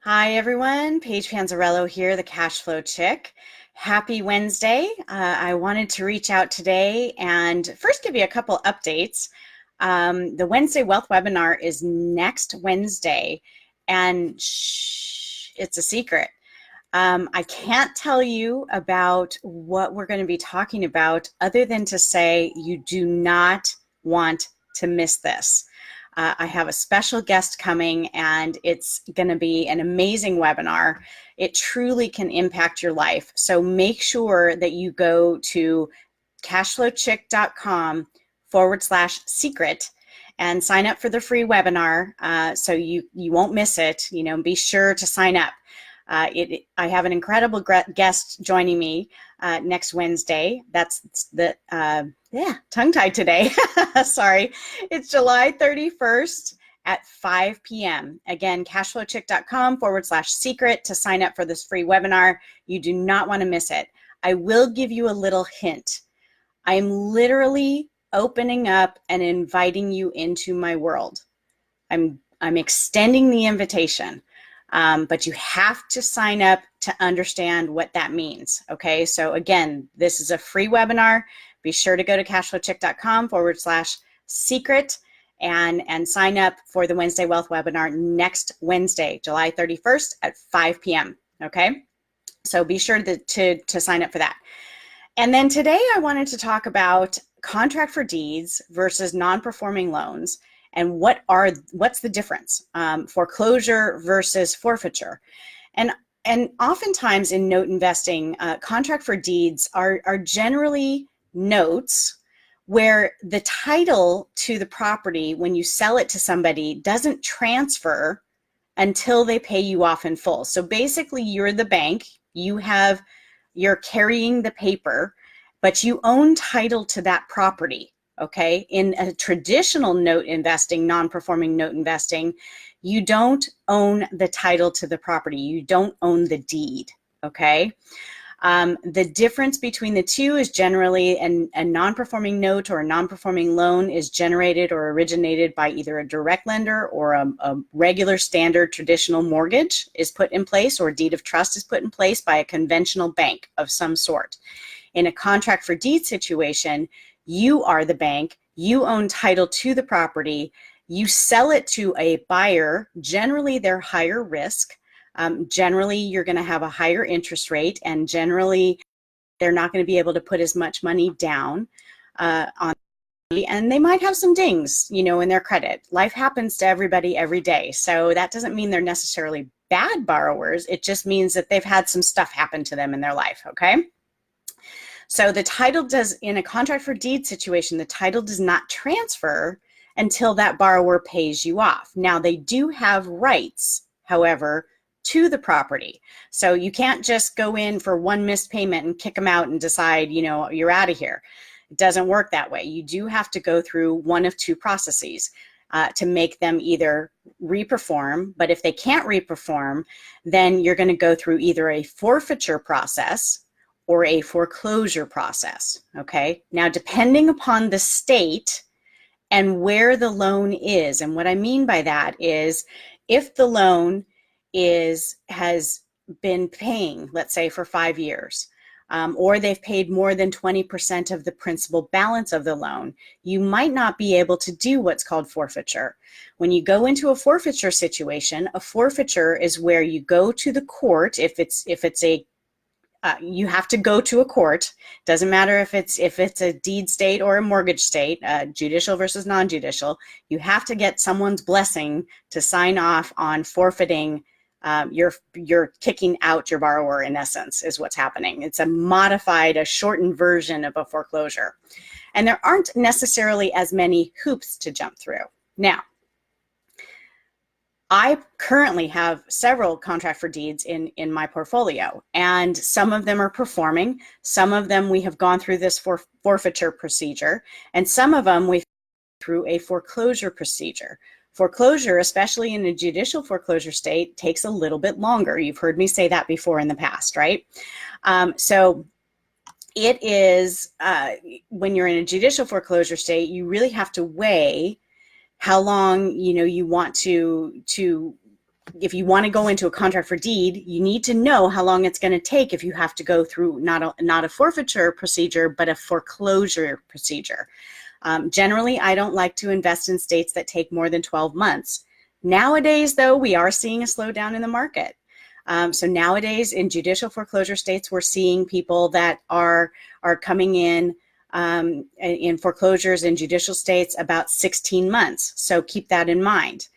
Hi everyone, Paige Panzarello here, the Cashflow Chick. Happy Wednesday. I wanted to reach out today and first give you a couple updates. The Wednesday Wealth webinar is next Wednesday, and it's a secret. I can't tell you about what we're going to be talking about other than to say you do not want to miss this. I have a special guest coming, and it's going to be an amazing webinar. It truly can impact your life. So make sure that you go to cashflowchick.com/secret and sign up for the free webinar so you won't miss it. Be sure to sign up. I have an incredible guest joining me next Wednesday. That's tongue-tied today. Sorry. It's July 31st at 5 p.m. Again, cashflowchick.com/secret to sign up for this free webinar. You do not want to miss it. I will give you a little hint. I'm literally opening up and inviting you into my world. I'm extending the invitation. But you have to sign up to understand what that means. Okay, so again, this is a free webinar. Be sure to go to cashflowchick.com/secret and sign up for the Wednesday Wealth webinar next Wednesday, July 31st at 5 p.m. Okay, so be sure to sign up for that. And then today I wanted to talk about contract for deeds versus non-performing loans. And what's the difference? Foreclosure versus forfeiture. And oftentimes in note investing, contract for deeds are generally notes where the title to the property, when you sell it to somebody, doesn't transfer until they pay you off in full. So basically you're the bank, you're carrying the paper, but you own title to that property. Okay, in a traditional note investing, non-performing note investing, you don't own the title to the property. You don't own the deed. Okay, the difference between the two is generally a non-performing note or a non-performing loan is generated or originated by either a direct lender or a regular standard traditional mortgage is put in place, or deed of trust is put in place by a conventional bank of some sort. In a contract for deed situation, you are the bank, you own title to the property, you sell it to a buyer. Generally, they're higher risk. Generally, you're going to have a higher interest rate, and generally, they're not going to be able to put as much money down on, and they might have some dings, in their credit. Life happens to everybody every day, so that doesn't mean they're necessarily bad borrowers. It just means that they've had some stuff happen to them in their life, okay? So the title in a contract for deed situation, the title does not transfer until that borrower pays you off. Now they do have rights, however, to the property. So you can't just go in for one missed payment and kick them out and decide, you're out of here. It doesn't work that way. You do have to go through one of two processes to make them either reperform, but if they can't reperform, then you're going to go through either a forfeiture process or a foreclosure process, okay? Now, depending upon the state and where the loan is, and what I mean by that is if the loan has been paying, let's say, for 5 years, or they've paid more than 20% of the principal balance of the loan, you might not be able to do what's called forfeiture. When you go into a forfeiture situation, a forfeiture is where you go to the court. You have to go to a court. Doesn't matter if it's a deed state or a mortgage state, judicial versus non-judicial. You have to get someone's blessing to sign off on forfeiting. You're kicking out your borrower, in essence, is what's happening. It's a shortened version of a foreclosure. And there aren't necessarily as many hoops to jump through. Now, I currently have several contract for deeds in my portfolio, and some of them are performing. Some of them we have gone through this forfeiture procedure, and some of them we've gone through a foreclosure procedure. Foreclosure, especially in a judicial foreclosure state, takes a little bit longer. You've heard me say that before in the past, right? So it is, when you're in a judicial foreclosure state, you really have to weigh how long you want to if you want to go into a contract for deed, you need to know how long it's going to take if you have to go through not a forfeiture procedure, but a foreclosure procedure. Generally, I don't like to invest in states that take more than 12 months. Nowadays, though, we are seeing a slowdown in the market. So nowadays, in judicial foreclosure states, we're seeing people that are coming in foreclosures in judicial states about 16 months. So keep that in mind.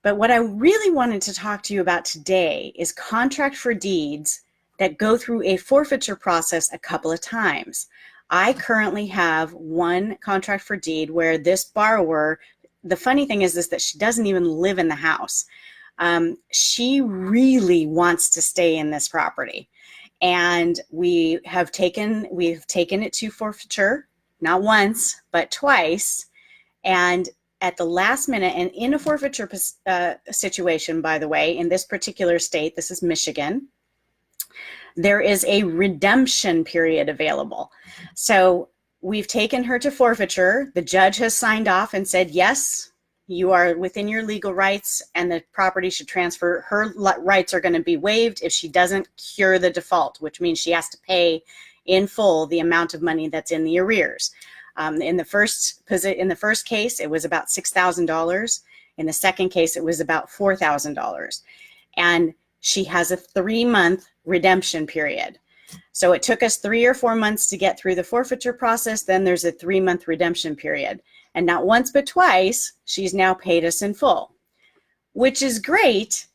But what I really wanted to talk to you about today is contract for deeds that go through a forfeiture process a couple of times. I currently have one contract for deed where this borrower, the funny thing is this, that she doesn't even live in the house. She really wants to stay in this property. And we've taken it to forfeiture, not once, but twice. And at the last minute, and in a forfeiture situation, by the way, in this particular state, this is Michigan, there is a redemption period available. So we've taken her to forfeiture. The judge has signed off and said, yes, you are within your legal rights and the property should transfer. Her rights are going to be waived if she doesn't cure the default, which means she has to pay in full the amount of money that's in the arrears. In the first case, it was about $6,000. In the second case, it was about $4,000. And she has a 3-month redemption period. So it took us 3 or 4 months to get through the forfeiture process. Then there's a 3-month redemption period. And not once but twice, she's now paid us in full, which is great,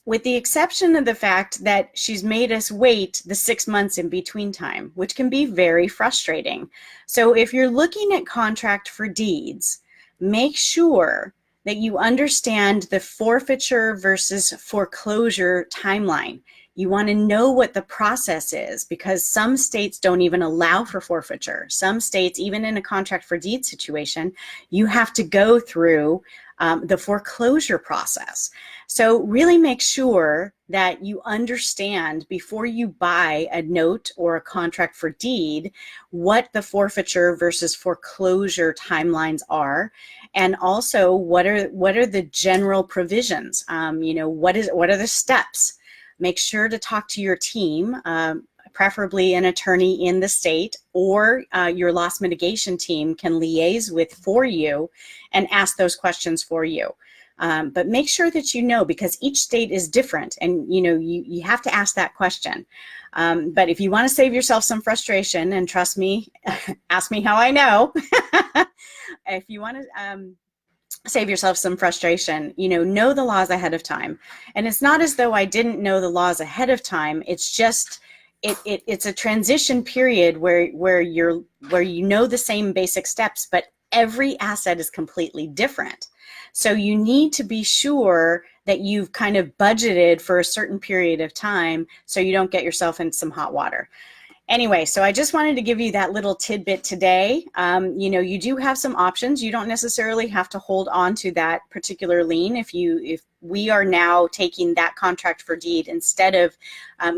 with the exception of the fact that she's made us wait the 6 months in between time, which can be very frustrating. So if you're looking at contract for deeds, make sure that you understand the forfeiture versus foreclosure timeline. You want to know what the process is, because some states don't even allow for forfeiture. Some states, even in a contract for deed situation, you have to go through the foreclosure process. So really make sure that you understand before you buy a note or a contract for deed what the forfeiture versus foreclosure timelines are, and also what are the general provisions. What are the steps? Make sure to talk to your team, preferably an attorney in the state, or your loss mitigation team can liaise with for you and ask those questions for you. But make sure that you know, because each state is different, and you have to ask that question. But if you want to save yourself some frustration, and trust me, ask me how I know. If you want to save yourself some frustration, know the laws ahead of time. And it's not as though I didn't know the laws ahead of time. It's just it's a transition period where you know the same basic steps, but every asset is completely different. So you need to be sure that you've kind of budgeted for a certain period of time so you don't get yourself in some hot water. Anyway, so I just wanted to give you that little tidbit today. You do have some options. You don't necessarily have to hold on to that particular lien. If we are now taking that contract for deed instead of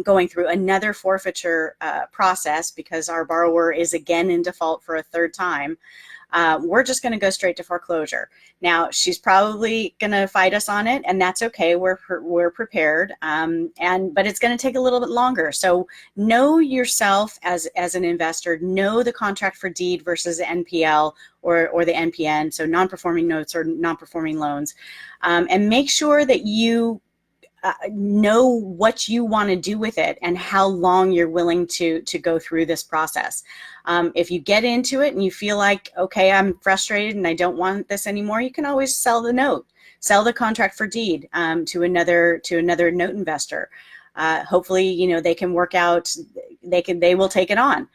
going through another forfeiture process because our borrower is again in default for a third time, we're just going to go straight to foreclosure. Now, she's probably going to fight us on it, and that's okay. We're prepared, but it's going to take a little bit longer. So know yourself as an investor. Know the contract for deed versus the NPL or the NPN, so non-performing notes or non-performing loans, and make sure that you know what you want to do with it and how long you're willing to go through this process. If you get into it and you feel like, okay, I'm frustrated and I don't want this anymore, you can always sell the note, sell the contract for deed to another note investor. Hopefully, they can work out, they will take it on.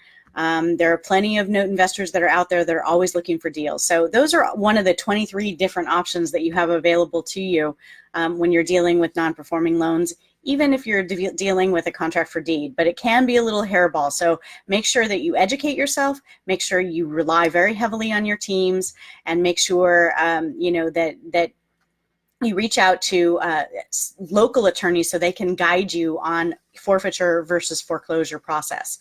There are plenty of note investors that are out there that are always looking for deals. So those are one of the 23 different options that you have available to you when you're dealing with non-performing loans, even if you're dealing with a contract for deed. But it can be a little hairball. So make sure that you educate yourself, make sure you rely very heavily on your teams, and make sure that you reach out to local attorneys so they can guide you on forfeiture versus foreclosure process.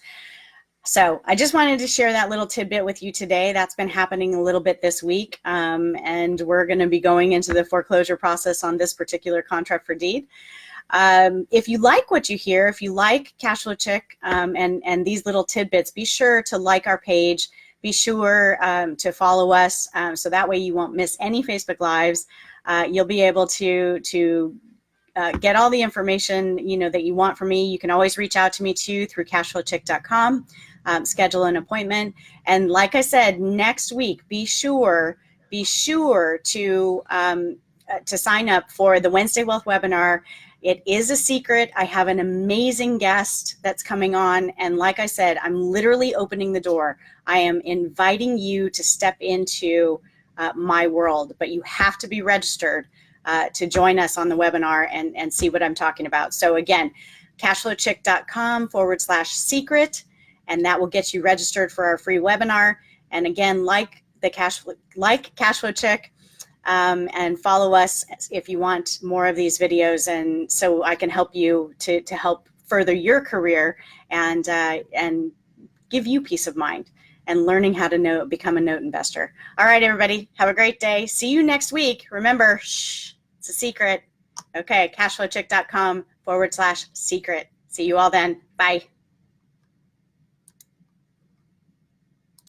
So I just wanted to share that little tidbit with you today. That's been happening a little bit this week. And we're going to be going into the foreclosure process on this particular contract for deed. If you like what you hear, if you like Cashflow Chick and these little tidbits, be sure to like our page. Be sure to follow us so that way you won't miss any Facebook Lives. You'll be able to get all the information that you want from me. You can always reach out to me too through cashflowchick.com. Schedule an appointment. And like I said, next week, be sure to sign up for the Wednesday Wealth webinar. It is a secret. I have an amazing guest that's coming on. And like I said, I'm literally opening the door. I am inviting you to step into my world, but you have to be registered to join us on the webinar and see what I'm talking about. So again, cashflowchick.com/secret. And that will get you registered for our free webinar. And again, like Cashflow Chick, and follow us if you want more of these videos, and so I can help you to help further your career and give you peace of mind and learning how to become a note investor. All right, everybody, have a great day. See you next week. Remember, shh, it's a secret. Okay, cashflowchick.com/secret. See you all then. Bye.